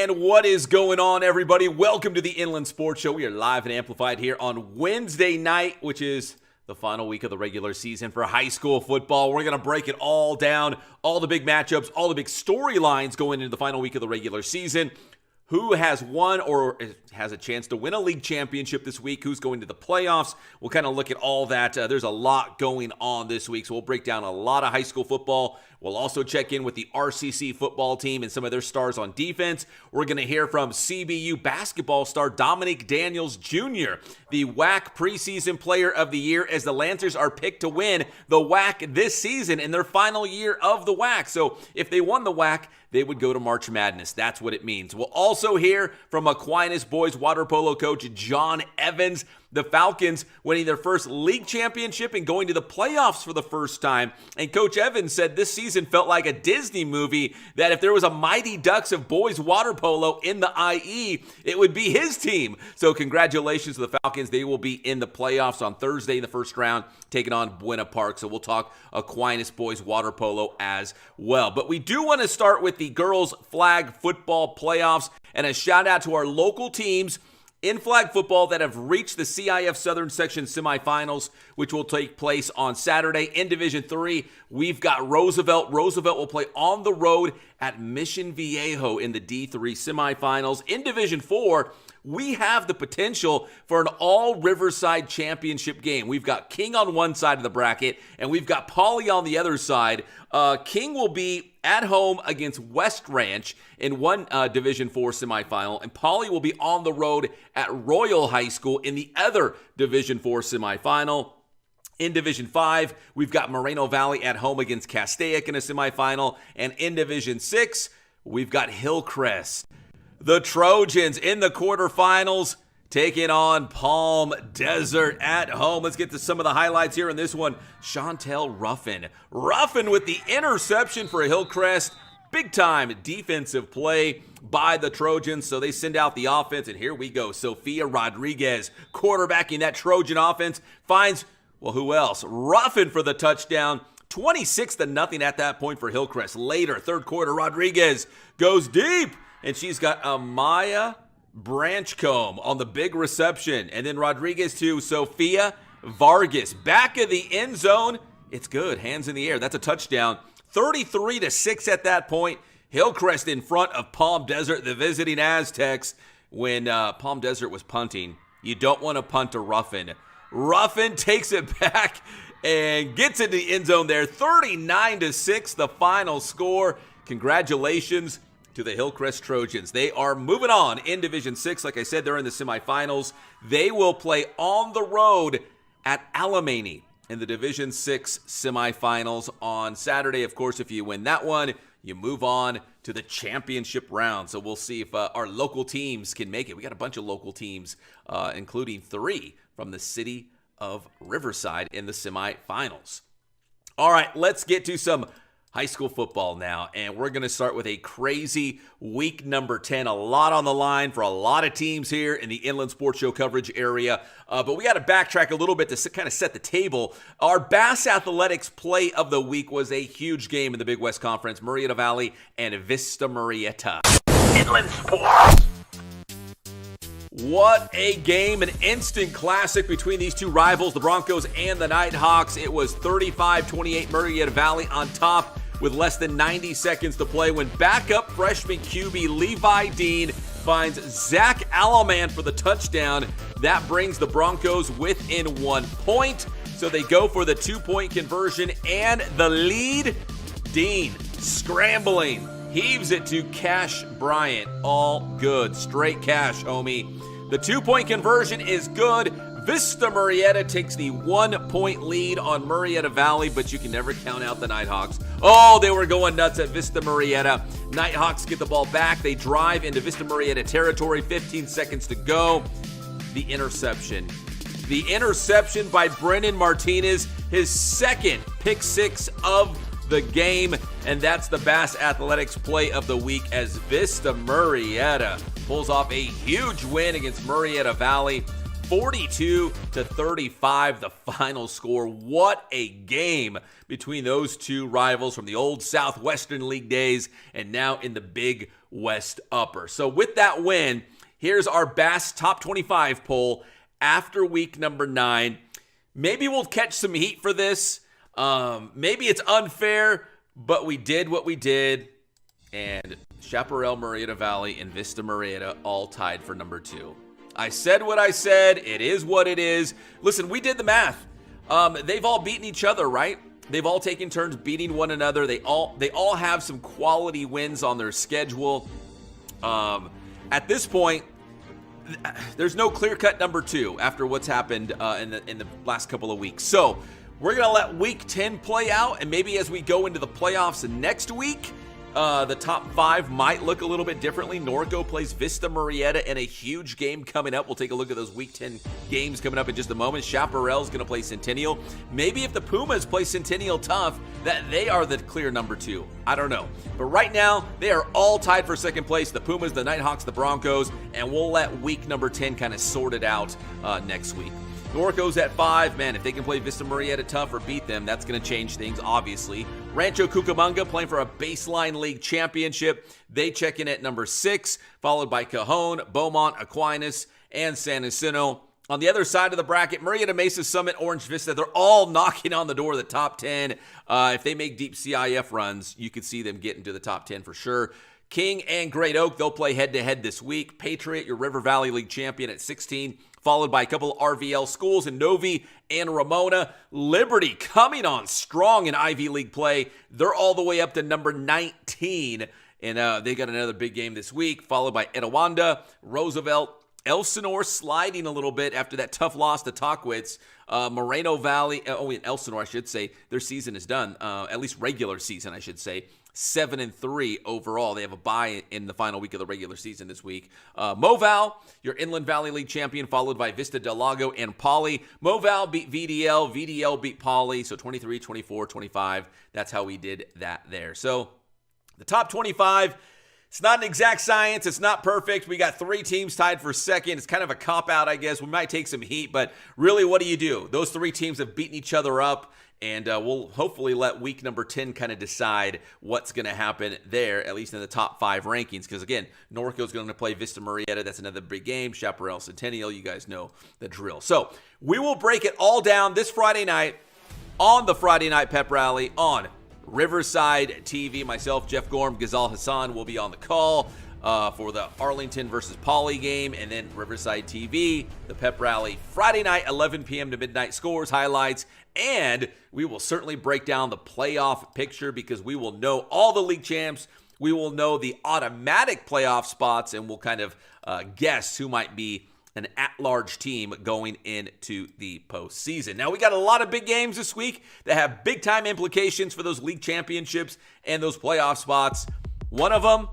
And what is going on, everybody? Welcome to the Inland Sports Show. We are live and amplified here on Wednesday night, which is the final week of the regular season for high school football. We're going to break it all down, all the big matchups, all the big storylines going into the final week of the regular season. Who has won or has a chance to win a league championship this week? Who's going to the playoffs? We'll kind of look at all that. There's a lot going on this week, so we'll break down a lot of high school football. We'll also check in with the RCC football team and some of their stars on defense. We're going to hear from CBU basketball star Dominique Daniels Jr., the WAC preseason player of the year, as the Lancers are picked to win the WAC this season in their final year of the WAC. So if they won the WAC, they would go to March Madness. That's what it means. We'll also hear from Aquinas boys water polo coach John Evans. The Falcons winning their first league championship and going to the playoffs for the first time. And Coach Evans said this season felt like a Disney movie, that if there was a Mighty Ducks of boys water polo in the IE, it would be his team. So congratulations to the Falcons. They will be in the playoffs on Thursday in the first round, taking on Buena Park. So we'll talk Aquinas boys water polo as well. But we do want to start with the girls flag football playoffs, and a shout out to our local teams in flag football that have reached the CIF Southern Section semifinals, which will take place on Saturday. In Division 3, we've got Roosevelt. Roosevelt will play on the road at Mission Viejo in the D3 semifinals. In Division 4, we have the potential for an all-Riverside championship game. We've got King on one side of the bracket, and we've got Poly on the other side. King will be at home against West Ranch in one Division 4 semifinal, and Poly will be on the road at Royal High School in the other Division 4 semifinal. In Division 5, we've got Moreno Valley at home against Castaic in a semifinal, and in Division 6, we've got Hillcrest. The Trojans in the quarterfinals taking on Palm Desert at home. Let's get to some of the highlights here in this one. Chantel Ruffin. Ruffin with the interception for Hillcrest. Big time defensive play by the Trojans. So they send out the offense, and here we go. Sophia Rodriguez quarterbacking that Trojan offense. Finds, well, who else? Ruffin for the touchdown. 26-0 at that point for Hillcrest. Later, third quarter, Rodriguez goes deep, and she's got Amaya Branchcombe on the big reception. And then Rodriguez to Sophia Vargas. Back of the end zone. It's good. Hands in the air. That's a touchdown. 33-6 at that point. Hillcrest in front of Palm Desert, the visiting Aztecs. When Palm Desert was punting, you don't want to punt to Ruffin. Ruffin takes it back and gets into the end zone there. 39-6, the final score. Congratulations to the Hillcrest Trojans. They are moving on in Division 6. Like I said, they're in the semifinals. They will play on the road at Alemany in the Division 6 semifinals on Saturday. Of course, if you win that one, you move on to the championship round. So we'll see if our local teams can make it. We got a bunch of local teams, including 3 from the city of Riverside in the semifinals. All right, let's get to some high school football now, and we're going to start with a crazy week number 10. A lot on the line for a lot of teams here in the Inland Sports Show coverage area, but we got to backtrack a little bit to kind of set the table. Our Bass Athletics play of the week was a huge game in the Big West Conference, Murrieta Valley and Vista Murrieta. Inland Sports. What a game, an instant classic between these two rivals, the Broncos and the Nighthawks. It was 35-28 Murrieta Valley on top with less than 90 seconds to play when backup freshman QB Levi Dean finds Zach Alaman for the touchdown. That brings the Broncos within 1 point. So they go for the 2-point conversion and the lead. Dean scrambling, heaves it to Cash Bryant. All good. Straight cash, homie. The 2-point conversion is good. Vista Murrieta takes the 1-point lead on Murrieta Valley, but you can never count out the Nighthawks. Oh, they were going nuts at Vista Murrieta. Nighthawks get the ball back. They drive into Vista Murrieta territory. 15 seconds to go. The interception. The interception by Brennan Martinez, his second pick six of the game, and that's the Bass Athletics play of the week as Vista Murrieta pulls off a huge win against Murrieta Valley. 42-35, the final score. What a game between those two rivals from the old Southwestern League days and now in the Big West Upper. So with that win, here's our Bass Top 25 poll after week number 9. Maybe we'll catch some heat for this. Maybe it's unfair, but we did what we did. And Chaparral, Murrieta Valley, and Vista Murrieta all tied for number 2. I said what I said. It is what it is. Listen, we did the math. They've all beaten each other, right? They've all taken turns beating one another. They all have some quality wins on their schedule. At this point, there's no clear-cut number 2 after what's happened in the last couple of weeks. So we're going to let Week 10 play out, and maybe as we go into the playoffs next week, the top 5 might look a little bit differently. Norco plays Vista Murrieta in a huge game coming up. We'll take a look at those Week 10 games coming up in just a moment. Chaparral's going to play Centennial. Maybe if the Pumas play Centennial tough, that they are the clear number 2. I don't know. But right now, they are all tied for second place. The Pumas, the Nighthawks, the Broncos, and we'll let week number 10 kind of sort it out next week. Norco's at 5. Man, if they can play Vista Murrieta tough or beat them, that's going to change things, obviously. Rancho Cucamonga playing for a Baseline League championship. They check in at number 6, followed by Cajon, Beaumont, Aquinas, and San Jacinto. On the other side of the bracket, Murrieta Mesa, Summit, Orange Vista, they're all knocking on the door of the top 10. If they make deep CIF runs, you could see them get into the top 10 for sure. King and Great Oak, they'll play head-to-head this week. Patriot, your River Valley League champion, at 16, followed by a couple of RVL schools in Novi and Ramona. Liberty coming on strong in Ivy League play. They're all the way up to number 19, and they got another big game this week, followed by Etowanda, Roosevelt, Elsinore sliding a little bit after that tough loss to Tockwitz. Moreno Valley, in Elsinore, I should say, their season is done, at least regular season, I should say. 7-3 overall. They have a bye in the final week of the regular season this week. Moval, your Inland Valley League champion, followed by Vista Del Lago and Poly. Moval beat VDL. VDL beat Poly. So 23, 24, 25. That's how we did that there. So the top 25, it's not an exact science. It's not perfect. We got 3 teams tied for second. It's kind of a cop-out, I guess. We might take some heat, but really, what do? Those 3 teams have beaten each other up. And we'll hopefully let week number 10 kind of decide what's going to happen there, at least in the top 5 rankings. Because, again, Norco's going to play Vista Murrieta. That's another big game. Chaparral Centennial. You guys know the drill. So we will break it all down this Friday night on the Friday Night Pep Rally on Riverside TV. Myself, Jeff Gorm, Ghazal Hassan will be on the call for the Arlington versus Poly game, and then Riverside TV, the Pep Rally, Friday night, 11 p.m. to midnight, scores, highlights, and we will certainly break down the playoff picture because we will know all the league champs. We will know the automatic playoff spots, and we'll kind of guess who might be an at-large team going into the postseason. Now, we got a lot of big games this week that have big-time implications for those league championships and those playoff spots. One of them,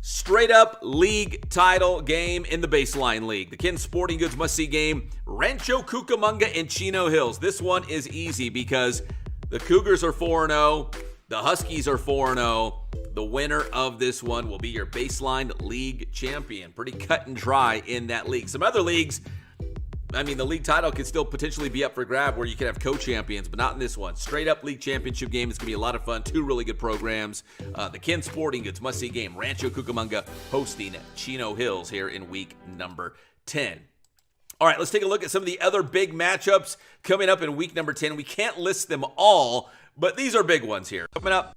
straight-up league title game in the Baseline League. The Ken Sporting Goods must-see game, Rancho Cucamonga and Chino Hills. This one is easy because the Cougars are 4-0, the Huskies are 4-0. The winner of this one will be your Baseline League champion. Pretty cut and dry in that league. Some other leagues, I mean, the league title could still potentially be up for grab where you could have co-champions, but not in this one. Straight up league championship game. It's going to be a lot of fun. 2 really good programs. The Ken Sporting Goods must-see game. Rancho Cucamonga hosting Chino Hills here in week number 10. All right, let's take a look at some of the other big matchups coming up in week number 10. We can't list them all, but these are big ones here. Coming up,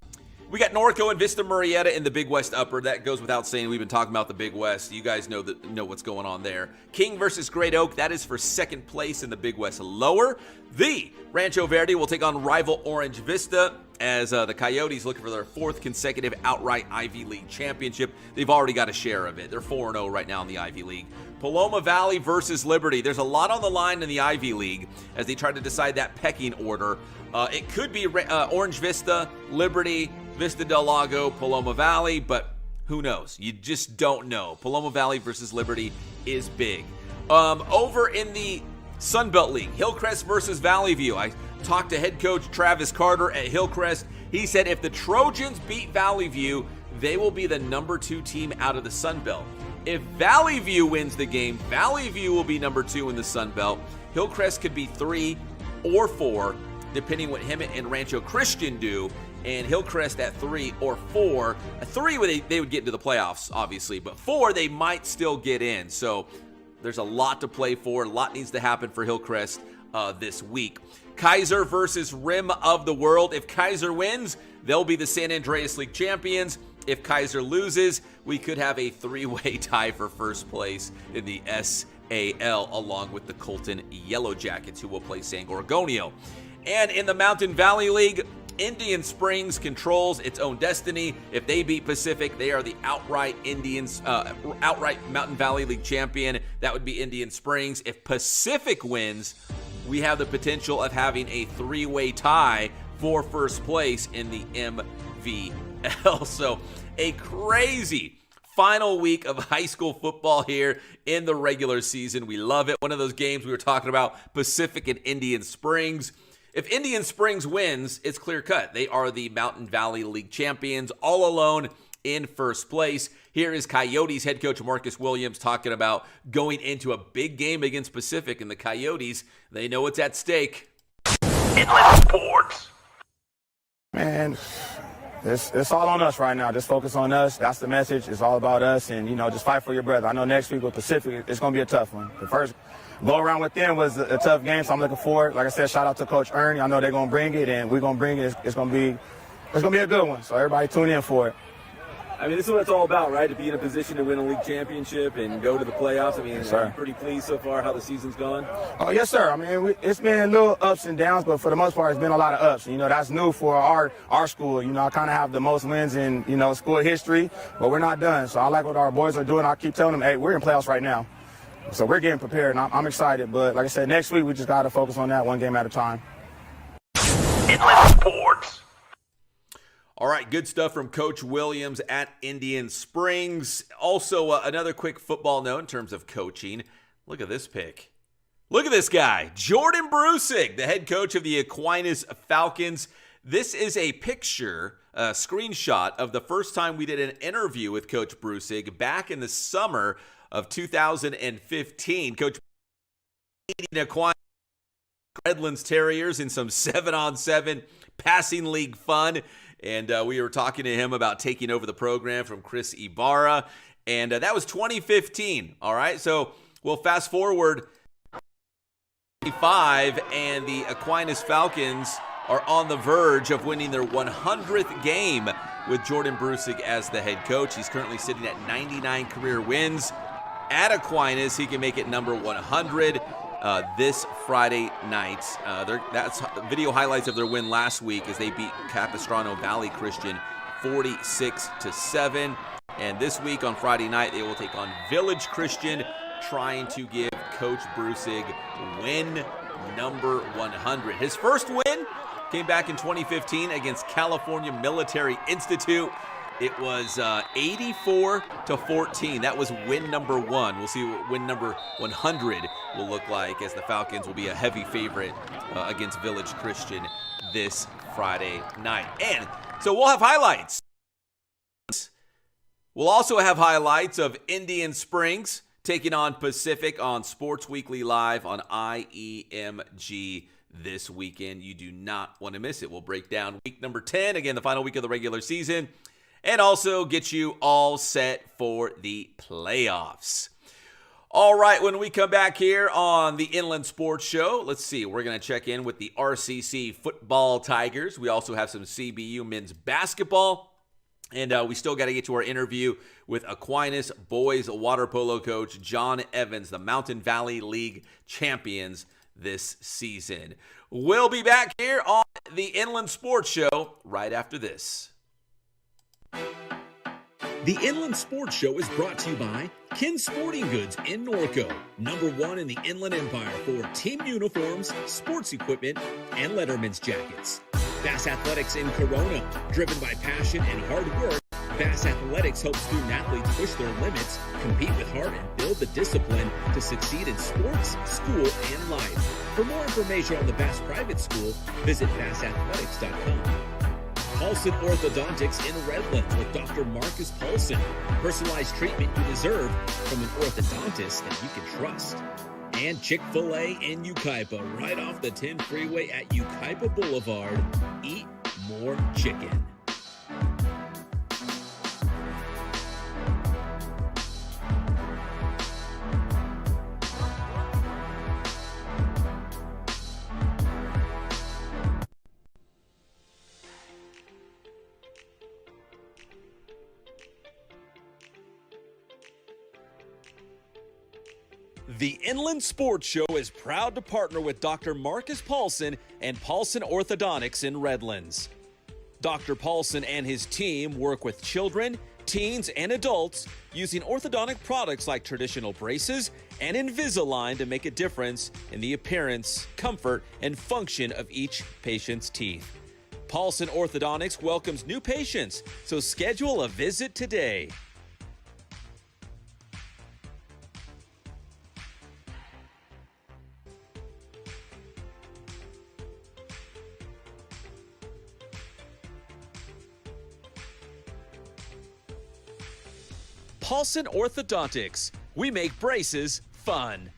we got Norco and Vista Murrieta in the Big West Upper. That goes without saying. We've been talking about the Big West. You guys know what's going on there. King versus Great Oak. That is for second place in the Big West Lower. The Rancho Verde will take on rival Orange Vista as the Coyotes looking for their 4th consecutive outright Ivy League championship. They've already got a share of it. They're 4-0 right now in the Ivy League. Paloma Valley versus Liberty. There's a lot on the line in the Ivy League as they try to decide that pecking order. It could be Orange Vista, Liberty, Vista Del Lago, Paloma Valley, but who knows? You just don't know. Paloma Valley versus Liberty is big. Over in the Sunbelt League, Hillcrest versus Valley View. I talked to head coach Travis Carter at Hillcrest. He said if the Trojans beat Valley View, they will be the number 2 team out of the Sunbelt. If Valley View wins the game, Valley View will be number 2 in the Sun Belt. Hillcrest could be 3 or 4, depending what Hemet and Rancho Christian do. And Hillcrest at 3 or 4. At 3, they would get into the playoffs, obviously. But 4, they might still get in. So there's a lot to play for. A lot needs to happen for Hillcrest this week. Kaiser versus Rim of the World. If Kaiser wins, they'll be the San Andreas League champions. If Kaiser loses, we could have a 3-way tie for first place in the SAL, along with the Colton Yellow Jackets, who will play San Gorgonio. And in the Mountain Valley League, Indian Springs controls its own destiny. If they beat Pacific, they are the outright Mountain Valley League champion. That would be Indian Springs. If Pacific wins, we have the potential of having a 3-way tie for first place in the MVL. So a crazy final week of high school football here in the regular season. We love it. One of those games we were talking about, Pacific and Indian Springs. If Indian Springs wins, it's clear cut. They are the Mountain Valley League champions, all alone in first place. Here is Coyotes head coach Marcus Williams talking about going into a big game against Pacific, and the Coyotes, they know what's at stake. Inland Sports. Man, it's all on us right now. Just focus on us. That's the message. It's all about us, and, just fight for your brother. I know next week with Pacific, it's going to be a tough one. The first go-around with them was a tough game, so I'm looking forward. Like I said, shout out to Coach Ernie. I know they're going to bring it, and we're going to bring it. It's going to be a good one, so everybody tune in for it. I mean, this is what it's all about, right? To be in a position to win a league championship and go to the playoffs. I mean, I'm pretty pleased so far how the season's gone. Oh, yes, sir. I mean, it's been little ups and downs, but for the most part, it's been a lot of ups. That's new for our school. I kind of have the most wins in, school history, but we're not done. So I like what our boys are doing. I keep telling them, hey, we're in playoffs right now. So we're getting prepared, and I'm excited. But like I said, next week we just got to focus on that one game at a time. Inland Sports. All right, good stuff from Coach Williams at Indian Springs. Also, another quick football note in terms of coaching. Look at this pick. Look at this guy, Jordan Brusig, the head coach of the Aquinas Falcons. This is a picture, a screenshot of the first time we did an interview with Coach Brusig back in the summer of 2015. Coach leading Aquinas Redlands Terriers in some 7-on-7 passing league fun. And we were talking to him about taking over the program from Chris Ibarra. And that was 2015. All right. So we'll fast forward 25, and the Aquinas Falcons are on the verge of winning their 100th game with Jordan Brusig as the head coach. He's currently sitting at 99 career wins. At Aquinas, he can make it number 100 this Friday night. That's video highlights of their win last week as they beat Capistrano Valley Christian 46-7. And this week on Friday night, they will take on Village Christian, trying to give Coach Brusig win number 100. His first win came back in 2015 against California Military Institute. It was 84-14. That was win number 1. We'll see what win number 100 will look like, as the Falcons will be a heavy favorite against Village Christian this Friday night. And so we'll have highlights. We'll also have highlights of Indian Springs taking on Pacific on Sports Weekly Live on IEMG this weekend. You do not want to miss it. We'll break down week number 10, again, the final week of the regular season, and also get you all set for the playoffs. All right, when we come back here on the Inland Sports Show, let's see, we're going to check in with the RCC Football Tigers. We also have some CBU men's basketball. And we still got to get to our interview with Aquinas boys water polo coach John Evans, the Mountain Valley League champions this season. We'll be back here on the Inland Sports Show right after this. The Inland Sports Show is brought to you by Kin Sporting Goods in Norco, #1 in the Inland Empire for team uniforms, sports equipment, and letterman's jackets. Bass Athletics in Corona, driven by passion and hard work. Bass Athletics helps student athletes push their limits, compete with heart, and build the discipline to succeed in sports, school, and life. For more information on the Bass Private School, visit bassathletics.com. Paulson Orthodontics in Redlands with Dr. Marcus Paulson. Personalized treatment you deserve from an orthodontist that you can trust. And Chick-fil-A in Yucaipa, right off the 10 freeway at Yucaipa Boulevard. Eat more chicken. The Inland Sports Show is proud to partner with Dr. Marcus Paulson and Paulson Orthodontics in Redlands. Dr. Paulson and his team work with children, teens, and adults using orthodontic products like traditional braces and Invisalign to make a difference in the appearance, comfort, and function of each patient's teeth. Paulson Orthodontics welcomes new patients, so schedule a visit today. Paulson Orthodontics. We make braces fun.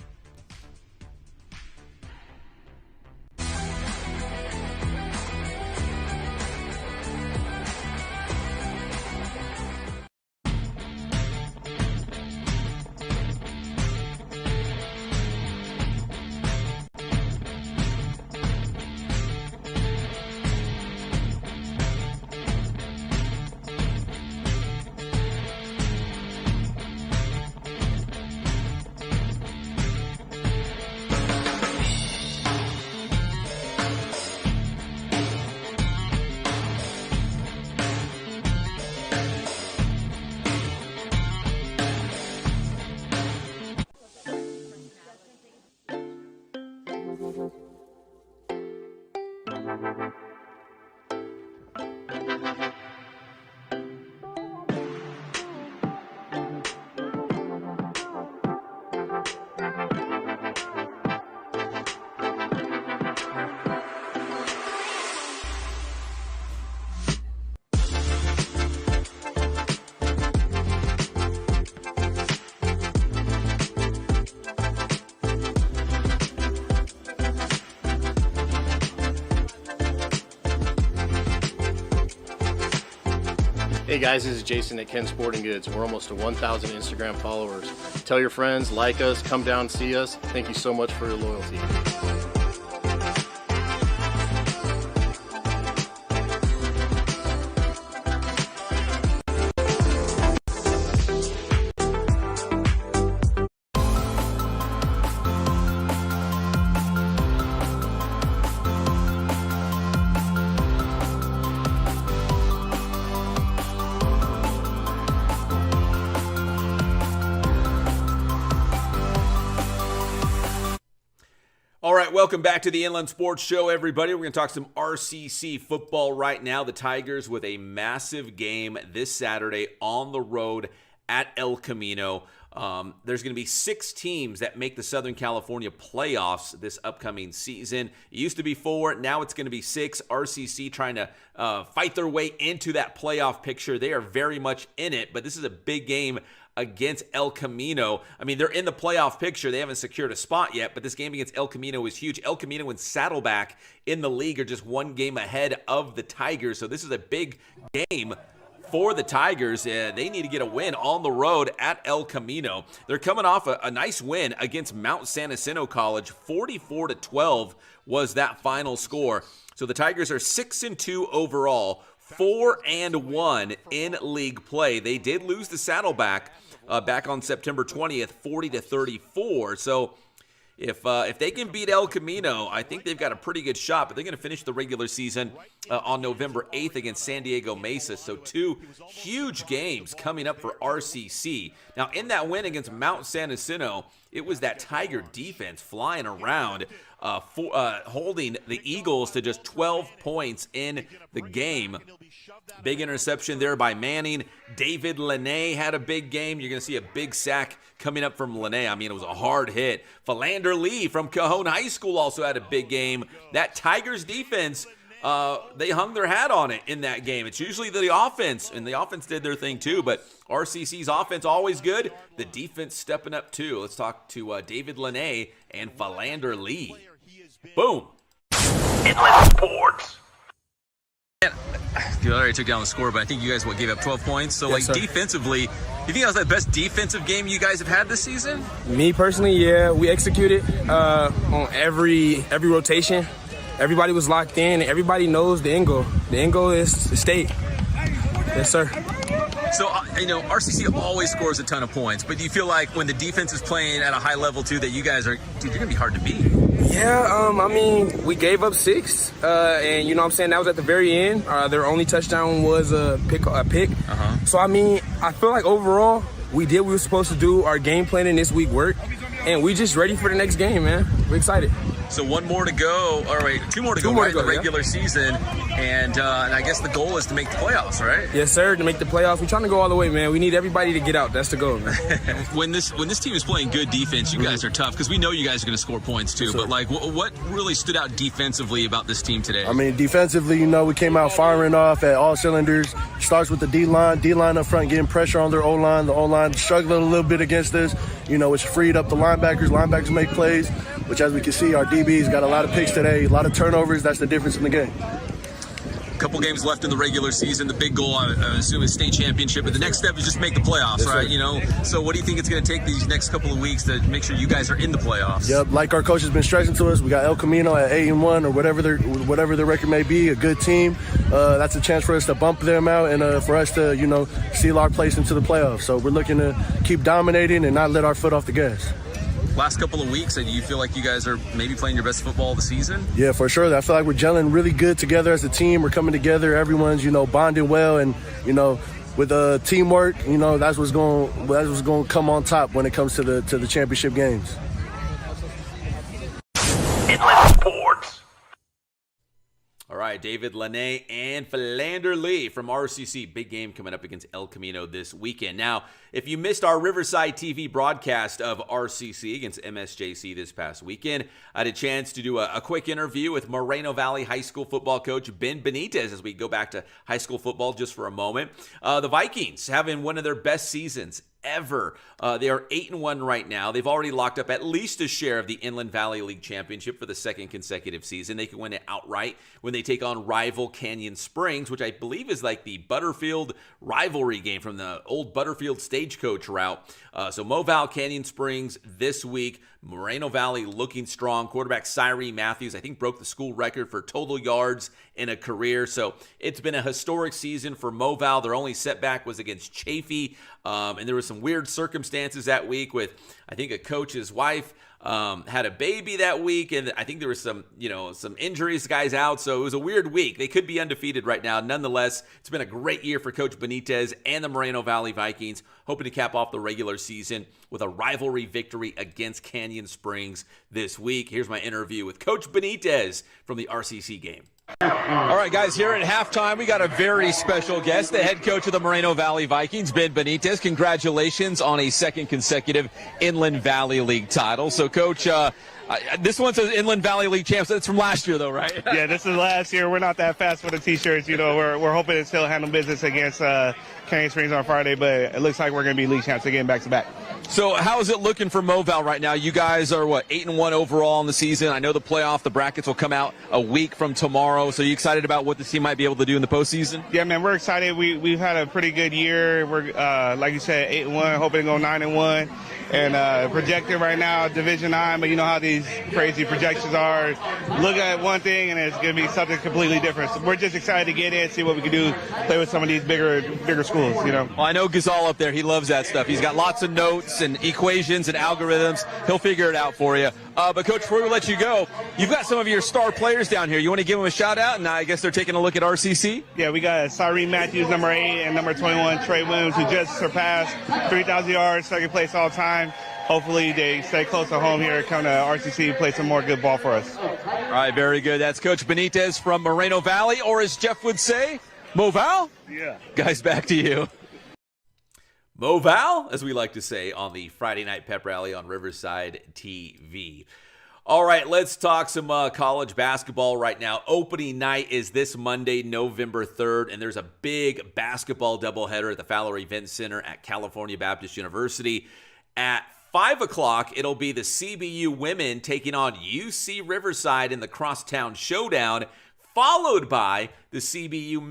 Hey guys, this is Jason at Ken Sporting Goods. We're almost to 1,000 Instagram followers. Tell your friends, like us, come down, see us. Thank you so much for your loyalty. All right, welcome back to the Inland Sports Show, everybody. We're going to talk some RCC football right now. The Tigers with a massive game this Saturday on the road at El Camino. There's going to be 6 teams that make the Southern California playoffs this upcoming season. It used to be 4, now it's going to be 6. RCC trying to fight their way into that playoff picture. They are very much in it, but this is a big game against El Camino. I mean, they're in the playoff picture. They haven't secured a spot yet, but this game against El Camino is huge. El Camino and Saddleback in the league are just one game ahead of the Tigers, so this is a big game for the Tigers. They need to get a win on the road at El Camino. They're coming off a nice win against Mount San Jacinto College. 44-12 was that final score. So the Tigers are 6-2 overall, 4-1 in league play. They did lose to Saddleback back on September 20th, 40-34. So if they can beat El Camino, I think they've got a pretty good shot, but they're going to finish the regular season on November 8th against San Diego Mesa. So 2 huge games coming up for RCC. Now, in that win against Mount San Jacinto, it was that Tiger defense flying around, holding the Eagles to just 12 points in the game. Big interception there by Manning. David Lene had a big game. You're going to see a big sack coming up from Lene. I mean, it was a hard hit. Philander Lee from Cajon High School also had a big game. That Tigers defense they hung their hat on it in that game. It's usually the offense, and the offense did their thing too, but RCC's offense always good. The defense stepping up too. Let's talk to David Lene and Philander Lee. Boom. Inland Sports. You already took down the score, but I think you guys gave up 12 points. So, Yes, sir. defensively, you think that was the best defensive game you guys have had this season? Me personally, yeah, we executed on every rotation. Everybody was locked in. Everybody knows the end goal. The end goal is the state. Yes, sir. So, RCC always scores a ton of points, but do you feel like when the defense is playing at a high level too, that you guys are, dude, you're going to be hard to beat? Yeah, I mean, we gave up 6, and you know what I'm saying, that was at the very end. Their only touchdown was a pick. So, I mean, I feel like overall, we did what we were supposed to do. Our game planning this week worked, and we just ready for the next game, man. We're excited. So 2 more to go in the regular season, and I guess the goal is to make the playoffs, right? Yes, sir, to make the playoffs. We're trying to go all the way, man. We need everybody to get out. That's the goal, man. When this team is playing good defense, you guys are tough, because we know you guys are going to score points too. Yes, but like, what really stood out defensively about this team today? I mean, defensively, we came out firing off at all cylinders. Starts with the D-line. D-line up front getting pressure on their O-line. The O-line struggling a little bit against us. Which freed up the linebackers. Linebackers make plays, which, as we can see, our DBs got a lot of picks today, a lot of turnovers. That's the difference in the game. A couple games left in the regular season. The big goal, I assume, is state championship. But the next step is just make the playoffs, yes, right? Sir. So what do you think it's going to take these next couple of weeks to make sure you guys are in the playoffs? Yep, like our coach has been stressing to us, we got El Camino at 8-1 or whatever their record may be, a good team. That's a chance for us to bump them out and for us to, seal our place into the playoffs. So we're looking to keep dominating and not let our foot off the gas. Last couple of weeks, do you feel like you guys are maybe playing your best football of the season? Yeah, for sure. I feel like we're gelling really good together as a team. We're coming together. Everyone's, bonding well, and with teamwork, that's what's going to come on top when it comes to the championship games. Inland Sports. All right, David Lene and Philander Lee from RCC. Big game coming up against El Camino this weekend. Now, if you missed our Riverside TV broadcast of RCC against MSJC this past weekend, I had a chance to do a quick interview with Moreno Valley High School football coach Ben Benitez as we go back to high school football just for a moment. The Vikings having one of their best seasons ever. They are 8-1 right now. They've already locked up at least a share of the Inland Valley League Championship for the second consecutive season. They can win it outright when they take on rival Canyon Springs, which I believe is like the Butterfield rivalry game from the old Butterfield stagecoach route. So Moval, Canyon Springs this week. Moreno Valley looking strong. Quarterback Cyree Matthews, I think, broke the school record for total yards in a career. So it's been a historic season for Moval. Their only setback was against Chaffee. And there was some weird circumstances that week with, I think, a coach's wife had a baby that week, and I think there was some injuries, guys out, so it was a weird week. They could be undefeated right now. Nonetheless, it's been a great year for Coach Benitez and the Moreno Valley Vikings, hoping to cap off the regular season with a rivalry victory against Canyon Springs this week. Here's my interview with Coach Benitez from the RCC game. All right, guys, here at halftime, we got a very special guest, the head coach of the Moreno Valley Vikings, Ben Benitez. Congratulations on a second consecutive Inland Valley League title. So, Coach, this one's an Inland Valley League champs. That's from last year, though, right? Yeah, this is last year. We're not that fast for the T-shirts. We're hoping to still handle business against Canyon Springs on Friday, but it looks like we're going to be league champs again back-to-back. So how is it looking for Moval right now? You guys are, 8-1 overall in the season. I know the brackets will come out a week from tomorrow. So are you excited about what this team might be able to do in the postseason? Yeah, man, we're excited. We've had a pretty good year. We're, like you said, 8-1, hoping to go 9-1. And projected right now, Division 9, but you know how these crazy projections are. Look at one thing, and it's going to be something completely different. So we're just excited to get in, see what we can do, play with some of these bigger schools, Well, I know Gazal up there. He loves that stuff. He's got lots of notes and equations and algorithms. He'll figure it out for you. But, Coach, before we let you go, you've got some of your star players down here. You want to give them a shout-out? And I guess they're taking a look at RCC? Yeah, we got Cyree Matthews, number 8, and number 21, Trey Williams, who just surpassed 3,000 yards, second place all time. Hopefully they stay close to home here, come to RCC, play some more good ball for us. All right, very good. That's Coach Benitez from Moreno Valley, or as Jeff would say, Moval? Yeah. Guys, back to you. Moval, as we like to say on the Friday Night Pep Rally on Riverside TV. All right, let's talk some college basketball right now. Opening night is this Monday, November 3rd, and there's a big basketball doubleheader at the Fowler Event Center at California Baptist University. At 5 o'clock, it'll be the CBU women taking on UC Riverside in the Crosstown Showdown, followed by the CBU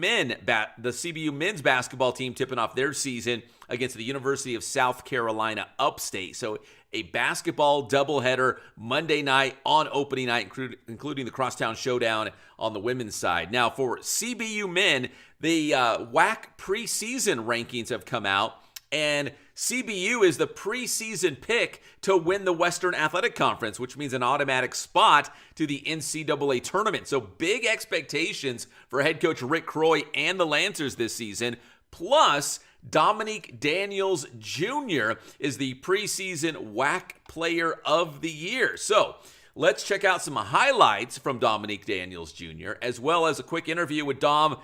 men's basketball team tipping off their season against the University of South Carolina Upstate. So a basketball doubleheader Monday night on opening night, including the Crosstown Showdown on the women's side. Now, for CBU men, the WAC preseason rankings have come out, and CBU is the preseason pick to win the Western Athletic Conference, which means an automatic spot to the NCAA tournament. So big expectations for head coach Rick Croy and the Lancers this season. Plus, Dominique Daniels Jr. is the preseason WAC Player of the Year. So let's check out some highlights from Dominique Daniels Jr., as well as a quick interview with Dom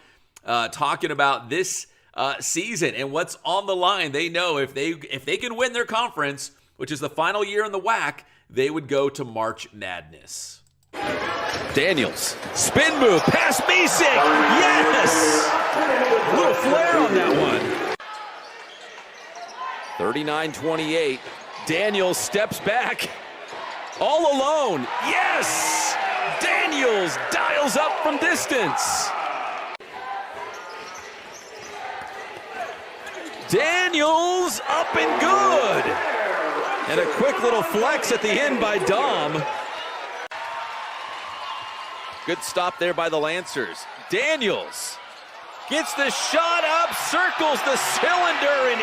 talking about this season and what's on the line. They know if they can win their conference, which is the final year in the WAC, they would go to March Madness. Daniels, spin move, pass Misek, yes! A little flare on that one. 39-28, Daniels steps back, all alone, yes! Daniels dials up from distance. Daniels up and good. And a quick little flex at the end by Dom. Good stop there by the Lancers. Daniels gets the shot up, circles the cylinder and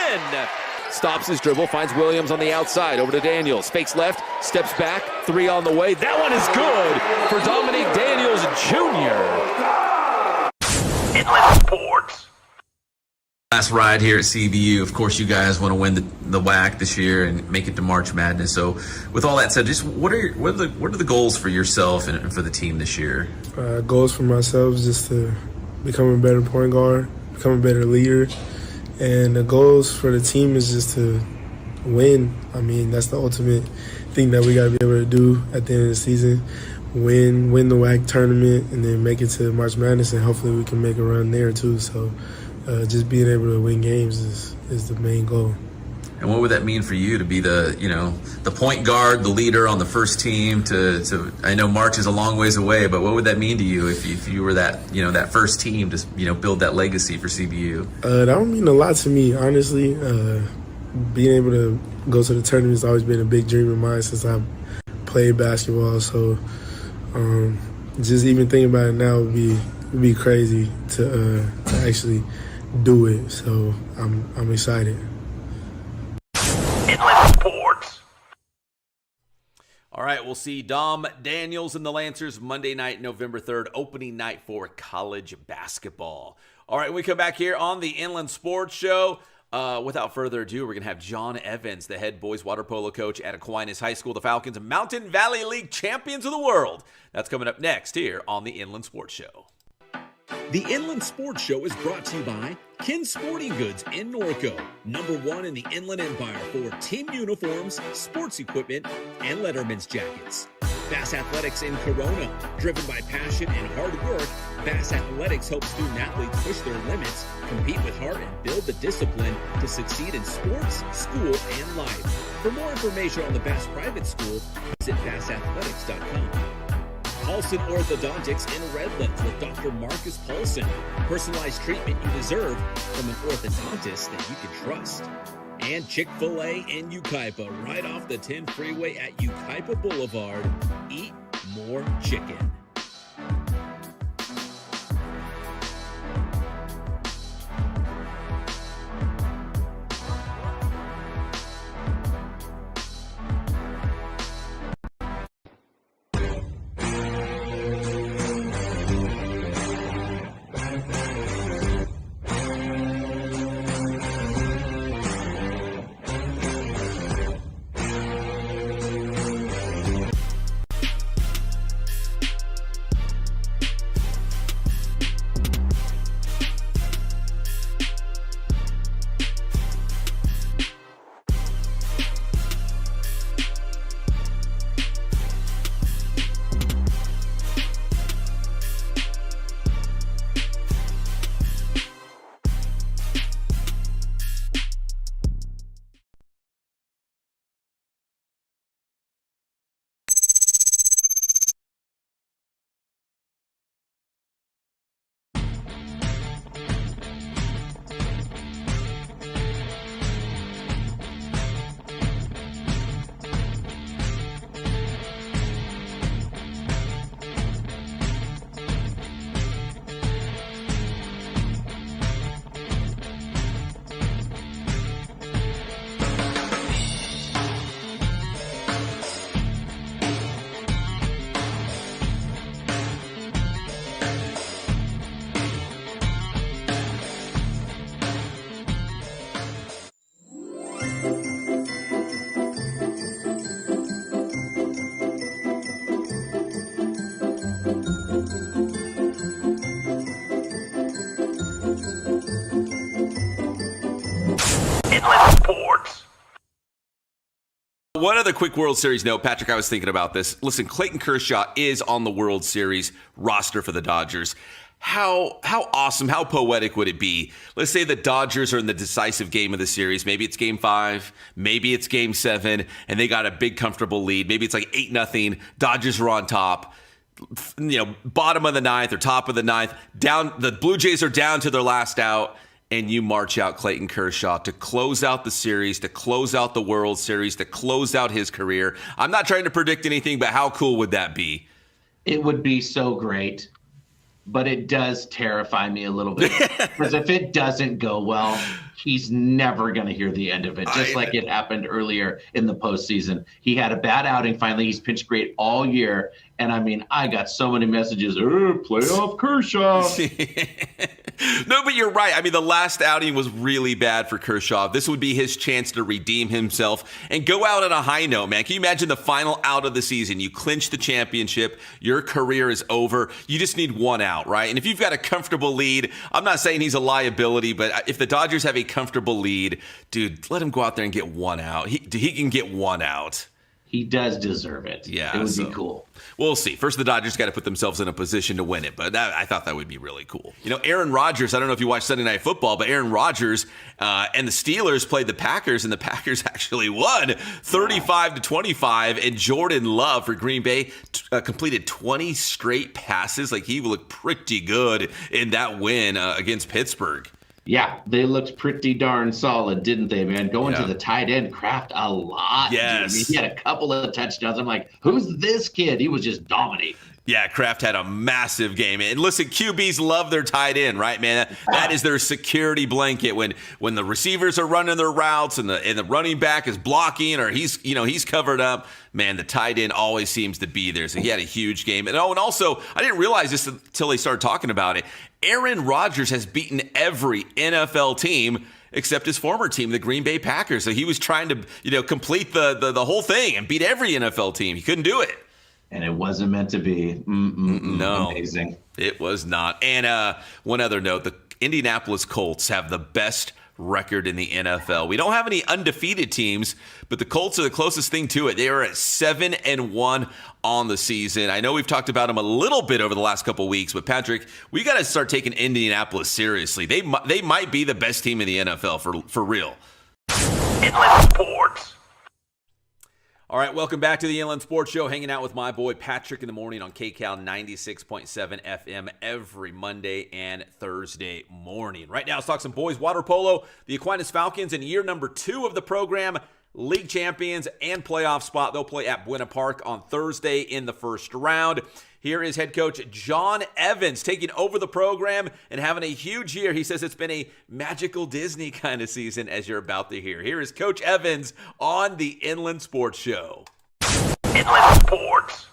in. Stops his dribble, finds Williams on the outside, over to Daniels. Fakes left, steps back, three on the way. That one is good for Dominique Daniels Jr. Inland Sports. Last ride here at CBU. Of course, you guys want to win the WAC this year and make it to March Madness. So, with all that said, just what are the goals for yourself and for the team this year? Goals for myself is just to become a better point guard, become a better leader, and the goals for the team is just to win. I mean, that's the ultimate thing that we got to be able to do at the end of the season. Win the WAC tournament, and then make it to March Madness, and hopefully we can make a run there too. So. Just being able to win games is the main goal. And what would that mean for you to be the point guard, the leader on the first team? To I know March is a long ways away, but what would that mean to you if you were that first team to build that legacy for CBU? That would mean a lot to me, honestly. Being able to go to the tournament has always been a big dream of mine since I played basketball. So just even thinking about it now would be crazy to actually do it, so I'm excited. Inland Sports. All right, we'll see Dom Daniels and the Lancers Monday night, November 3rd, opening night for college basketball. All right, when we come back here on the Inland Sports Show, without further ado, we're going to have John Evans, the head boys water polo coach at Aquinas High School, the Falcons, Mountain Valley League champions of the world. That's coming up next here on the Inland Sports Show. The Inland Sports Show is brought to you by Ken Sporting Goods in Norco, #1 in the Inland Empire for team uniforms, sports equipment, and letterman's jackets. Bass Athletics in Corona, driven by passion and hard work, Bass Athletics helps student-athletes push their limits, compete with heart, and build the discipline to succeed in sports, school, and life. For more information on the Bass Private School, visit bassathletics.com. Paulson Orthodontics in Redlands with Dr. Marcus Paulson. Personalized treatment you deserve from an orthodontist that you can trust. And Chick-fil-A in Yucaipa, right off the 10 freeway at Yucaipa Boulevard. Eat more chicken. One other quick World Series note, Patrick, I was thinking about this. Listen, Clayton Kershaw is on the World Series roster for the Dodgers. How awesome, how poetic would it be? Let's say the Dodgers are in the decisive game of the series. Maybe it's game 5, maybe it's game 7, and they got a big comfortable lead. Maybe it's like 8-0. Dodgers are on top. Bottom of the 9th or top of the 9th. Down, the Blue Jays are down to their last out, and you march out Clayton Kershaw to close out the series, to close out the World Series, to close out his career. I'm not trying to predict anything, but how cool would that be? It would be so great. But it does terrify me a little bit, because if it doesn't go well, he's never going to hear the end of it, just like it happened earlier in the postseason. He had a bad outing. Finally, he's pitched great all year. And I mean, I got so many messages, playoff Kershaw. No, but you're right. I mean, the last outing was really bad for Kershaw. This would be his chance to redeem himself and go out on a high note, man. Can you imagine the final out of the season? You clinch the championship. Your career is over. You just need one out, right? And if you've got a comfortable lead, I'm not saying he's a liability, but if the Dodgers have a comfortable lead, dude, let him go out there and get one out. He can get one out. He does deserve it. Yeah, it would be cool. We'll see. First, the Dodgers got to put themselves in a position to win it, but I thought that would be really cool. Aaron Rodgers, I don't know if you watched Sunday Night Football, but Aaron Rodgers and the Steelers played the Packers, and the Packers actually won 35-25, and Jordan Love for Green Bay completed 20 straight passes. Like, he looked pretty good in that win against Pittsburgh. Yeah, they looked pretty darn solid, didn't they, man? Going to the tight end, Kraft a lot. Yes. Dude. I mean, he had a couple of touchdowns. I'm like, who's this kid? He was just dominating. Yeah, Kraft had a massive game. And listen, QBs love their tight end, right, man? That is their security blanket when the receivers are running their routes and the running back is blocking or he's covered up. Man, the tight end always seems to be there. So he had a huge game. And also, I didn't realize this until they started talking about it. Aaron Rodgers has beaten every NFL team except his former team, the Green Bay Packers. So he was trying to, complete the whole thing and beat every NFL team. He couldn't do it. And it wasn't meant to be. No, amazing. It was not. And one other note, the Indianapolis Colts have the best record in the NFL. We don't have any undefeated teams, but the Colts are the closest thing to it. They are at 7-1 on the season. I know we've talked about them a little bit over the last couple of weeks, but Patrick, we got to start taking Indianapolis seriously. They might be the best team in the NFL for real. Inland Sports. All right, welcome back to the Inland Sports Show, hanging out with my boy Patrick in the morning on KCAL 96.7 FM every Monday and Thursday morning. Right now, let's talk some boys water polo. The Aquinas Falcons in year number 2 of the program, league champions and playoff spot. They'll play at Buena Park on Thursday in the first round. Here is head coach John Evans taking over the program and having a huge year. He says it's been a magical Disney kind of season, as you're about to hear. Here is Coach Evans on the Inland Sports Show. Inland Sports.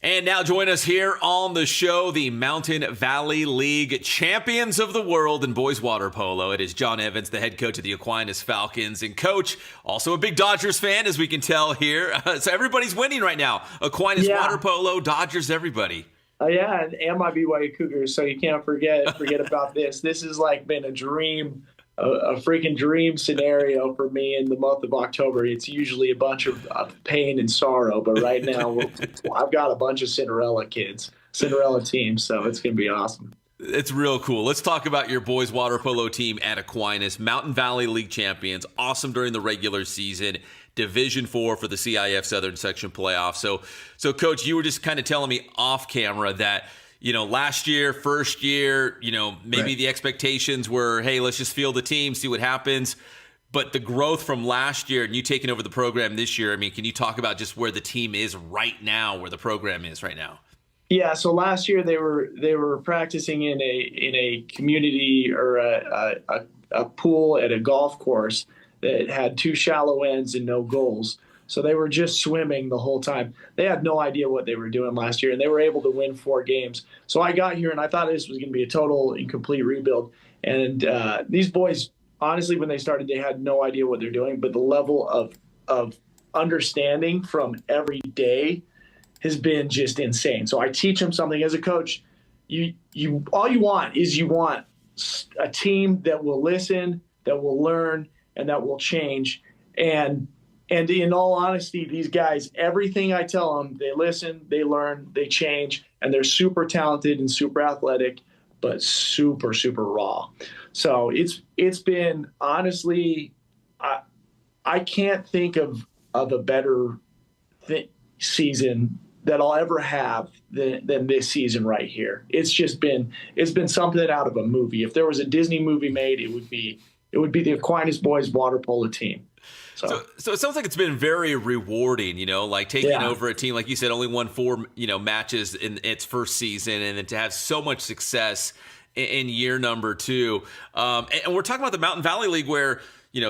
And now join us here on the show, the Mountain Valley League champions of the world in boys water polo. It is John Evans, the head coach of the Aquinas Falcons. And coach, also a big Dodgers fan, as we can tell here. So everybody's winning right now. Aquinas water polo, Dodgers, everybody. Yeah, and my BYU Cougars, so you can't forget about this. This has been a dream, a freaking dream scenario for me in the month of October. It's usually a bunch of pain and sorrow, but right now I've got a bunch of Cinderella teams, so it's going to be awesome. It's real cool. Let's talk about your boys water polo team at Aquinas, Mountain Valley League champions, awesome during the regular season, Division IV for the CIF Southern Section playoffs. So Coach, you were just kind of telling me off camera that last year, first year, maybe the expectations were, hey, let's just field the team, see what happens. But the growth from last year and you taking over the program this year, I mean, can you talk about just where the team is right now, where the program is right now? Yeah, so last year they were practicing in a community or a pool at a golf course that had 2 shallow ends and no goals. So they were just swimming the whole time. They had no idea what they were doing last year, and they were able to win 4 games. So I got here, and I thought this was going to be a total and complete rebuild. And these boys, honestly, when they started, they had no idea what they're doing. But the level of understanding from every day has been just insane. So I teach them something as a coach. All you want is a team that will listen, that will learn, and that will change. And And in all honesty, these guys, everything I tell them, they listen, they learn, they change, and they're super talented and super athletic, but super, super raw. So it's been, honestly, I can't think of a better season that I'll ever have than this season right here. It's been something out of a movie. If there was a Disney movie made, it would be the Aquinas boys water polo team. So it sounds like it's been very rewarding, like taking over a team, like you said, only won 4, matches in its first season, and then to have so much success in year number 2. And we're talking about the Mountain Valley League where,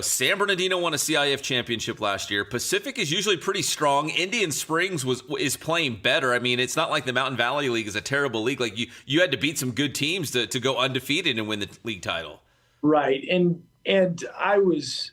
San Bernardino won a CIF championship last year. Pacific is usually pretty strong. Indian Springs is playing better. I mean, it's not like the Mountain Valley League is a terrible league. Like you had to beat some good teams to go undefeated and win the league title. Right. And I was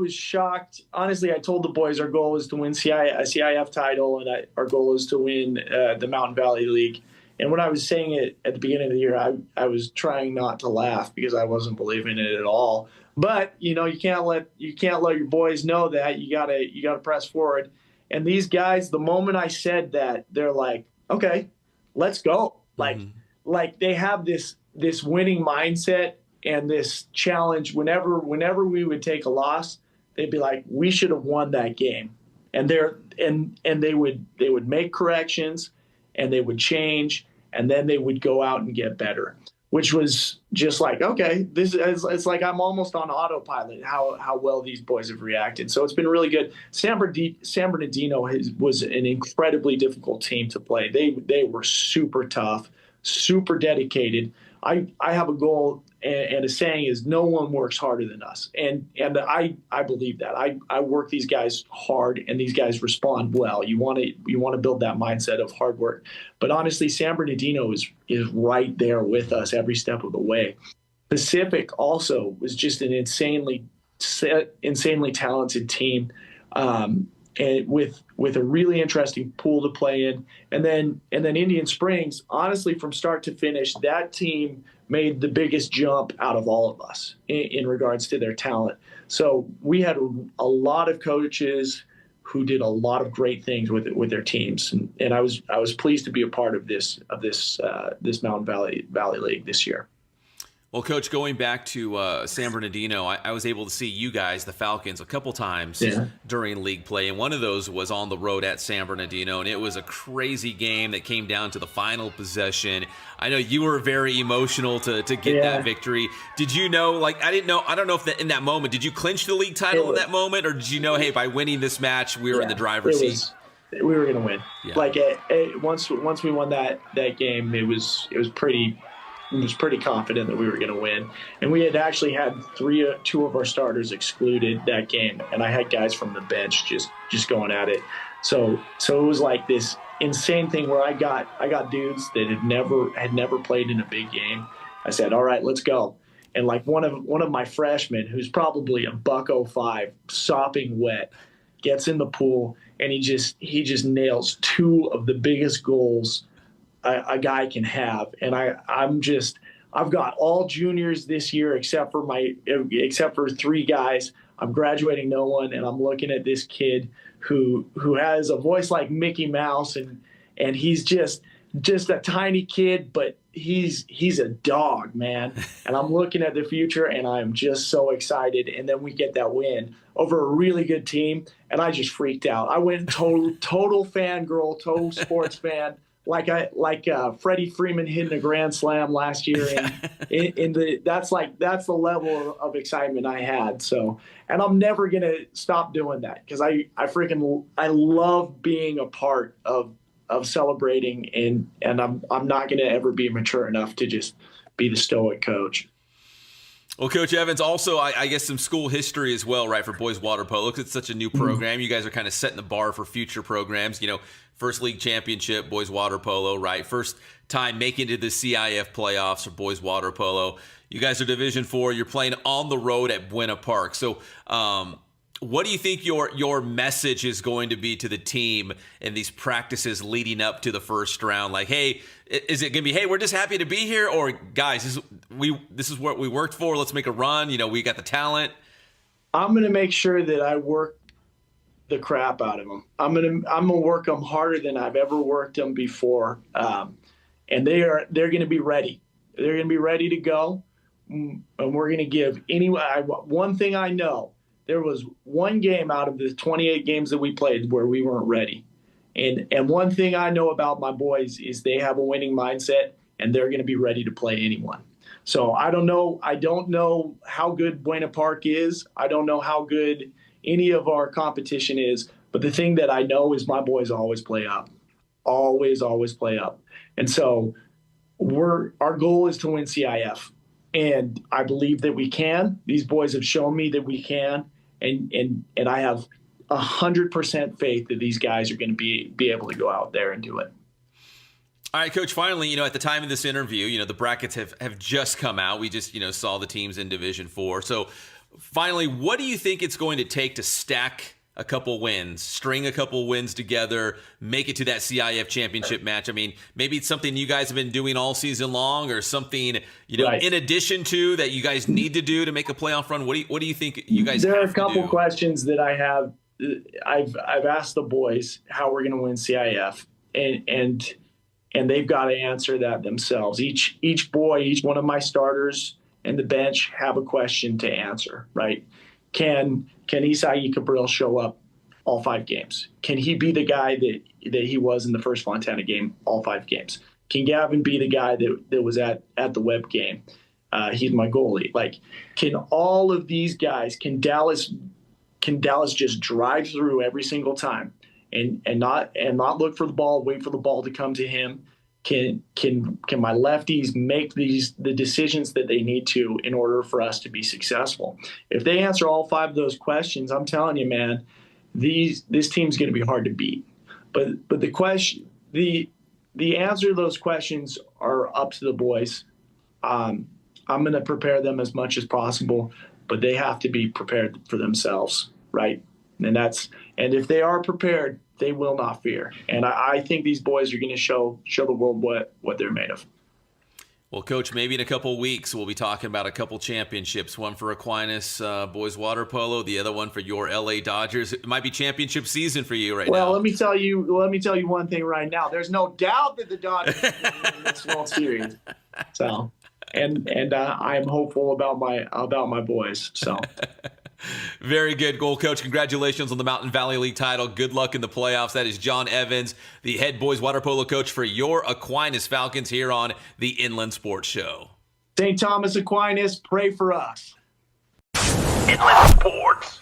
shocked. Honestly, I told the boys our goal is to win a CIF title, and our goal is to win the Mountain Valley League. And when I was saying it at the beginning of the year, I was trying not to laugh because I wasn't believing it at all. But you can't let your boys know that. You gotta press forward. And these guys, the moment I said that, they're like, okay, let's go. Like they have this winning mindset and this challenge. Whenever we would take a loss, they'd be like, we should have won that game. And they would make corrections, and they would change, and then they would go out and get better, which was just like, okay, it's like I'm almost on autopilot how well these boys have reacted. So it's been really good. San Bernardino was an incredibly difficult team to play. They were super tough, super dedicated. I have a goal and a saying is no one works harder than us. And I believe that. I work these guys hard, and these guys respond well. You want to build that mindset of hard work. But honestly, San Bernardino is right there with us every step of the way. Pacific also was just an insanely talented team. And with a really interesting pool to play in. And then Indian Springs, honestly, from start to finish, that team made the biggest jump out of all of us in regards to their talent. So we had a lot of coaches who did a lot of great things with their teams. And I was pleased to be a part of this Mountain Valley League this year. Well, Coach, going back to San Bernardino, I was able to see you guys, the Falcons, a couple times during league play, and one of those was on the road at San Bernardino, and it was a crazy game that came down to the final possession. I know you were very emotional to get that victory. Did you know, I don't know if in that moment, did you clinch the league title in that moment, or did you know, hey, by winning this match, we were in the driver's seat? We were going to win. Yeah. Once we won that game, it was pretty confident that we were going to win. And we had actually had two of our starters excluded that game, and I had guys from the bench just going at it. So it was like this insane thing where I got dudes that had never played in a big game. I said, all right, let's go. And like one of my freshmen, who's probably a $105, sopping wet, gets in the pool, and he just nails 2 of the biggest goals a guy can have. And I've got all juniors this year except for 3 guys. I'm graduating no one, and I'm looking at this kid who has a voice like Mickey Mouse, and he's just a tiny kid, but he's a dog, man. And I'm looking at the future, and I'm just so excited. And then we get that win over a really good team, and I just freaked out. I went total fangirl, total sports fan. Like Freddie Freeman hitting a grand slam last year, and that's the level of excitement I had. So, and I'm never gonna stop doing that because I love being a part of celebrating, and I'm not gonna ever be mature enough to just be the stoic coach. Well, Coach Evans, also, I guess some school history as well, right, for boys water polo, because it's such a new program. You guys are kind of setting the bar for future programs. First league championship, boys water polo, right? First time making it to the CIF playoffs for boys water polo. You guys are Division IV. You're playing on the road at Buena Park. So what do you think your message is going to be to the team in these practices leading up to the first round? Like, hey, is it going to be, hey, we're just happy to be here? Or, guys, this is what we worked for. Let's make a run. We got the talent. I'm going to make sure that I work the crap out of them. I'm gonna work them harder than I've ever worked them before, and they're gonna be ready. They're gonna be ready to go, and we're gonna give one thing I know. There was one game out of the 28 games that we played where we weren't ready, and one thing I know about my boys is they have a winning mindset, and they're gonna be ready to play anyone. So I don't know how good Buena Park is. I don't know how good any of our competition is. But the thing that I know is my boys always play up. Always play up. And so our goal is to win CIF. And I believe that we can. These boys have shown me that we can. And I have 100% faith that these guys are going to be able to go out there and do it. All right, Coach, finally, at the time of this interview, the brackets have just come out. We just, saw the teams in Division 4. So finally, what do you think it's going to take to stack a couple wins, string a couple wins together, make it to that CIF championship match? I mean, maybe it's something you guys have been doing all season long, or something, Right. in addition to that you guys need to do to make a playoff run. What do you think you guys There are have a couple to do? questions that I have. I've asked the boys how we're going to win CIF, and they've got to answer that themselves. Each one of my starters and the bench have a question to answer, right? Can Isai Cabral show up all 5 games? Can he be the guy that he was in the first Fontana game all 5 games? Can Gavin be the guy that was at the Webb game? He's my goalie. Like, can all of these guys, can Dallas just drive through every single time and not look for the ball, wait for the ball to come to him? Can my lefties make the decisions that they need to in order for us to be successful? If they answer all 5 of those questions, I'm telling you, man, this team's going to be hard to beat. But the answer to those questions are up to the boys. I'm going to prepare them as much as possible, but they have to be prepared for themselves, right? And if they are prepared, they will not fear. And I think these boys are going to show the world what they're made of. Well, Coach, maybe in a couple weeks we'll be talking about a couple championships. One for Aquinas boys water polo, the other one for your LA Dodgers. It might be championship season for you right now. Well, let me tell you one thing right now. There's no doubt that the Dodgers will win this World Series. So, and I am hopeful about my boys. So. Very good goal, Coach. Congratulations on the Mountain Valley League title. Good luck in the playoffs. That is John Evans, the head boys water polo coach for your Aquinas Falcons here on the Inland Sports Show. St. Thomas Aquinas, pray for us. Inland Sports.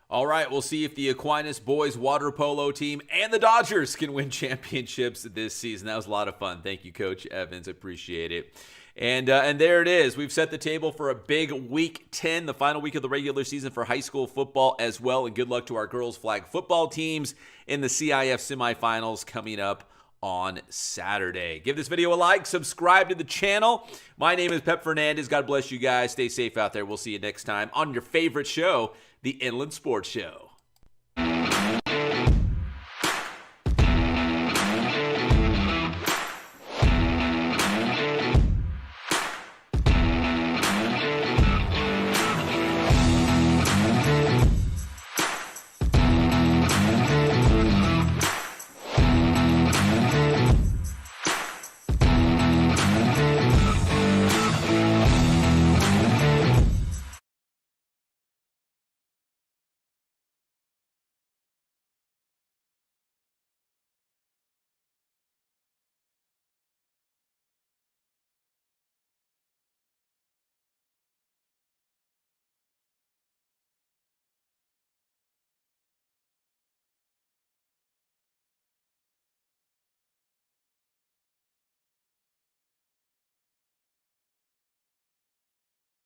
All right, we'll see if the Aquinas boys water polo team and the Dodgers can win championships this season. That was a lot of fun. Thank you, Coach Evans. Appreciate it. And there it is. We've set the table for a big Week 10, the final week of the regular season for high school football as well. And good luck to our girls flag football teams in the CIF semifinals coming up on Saturday. Give this video a like, subscribe to the channel. My name is Pep Fernandez. God bless you guys. Stay safe out there. We'll see you next time on your favorite show, the Inland Sports Show.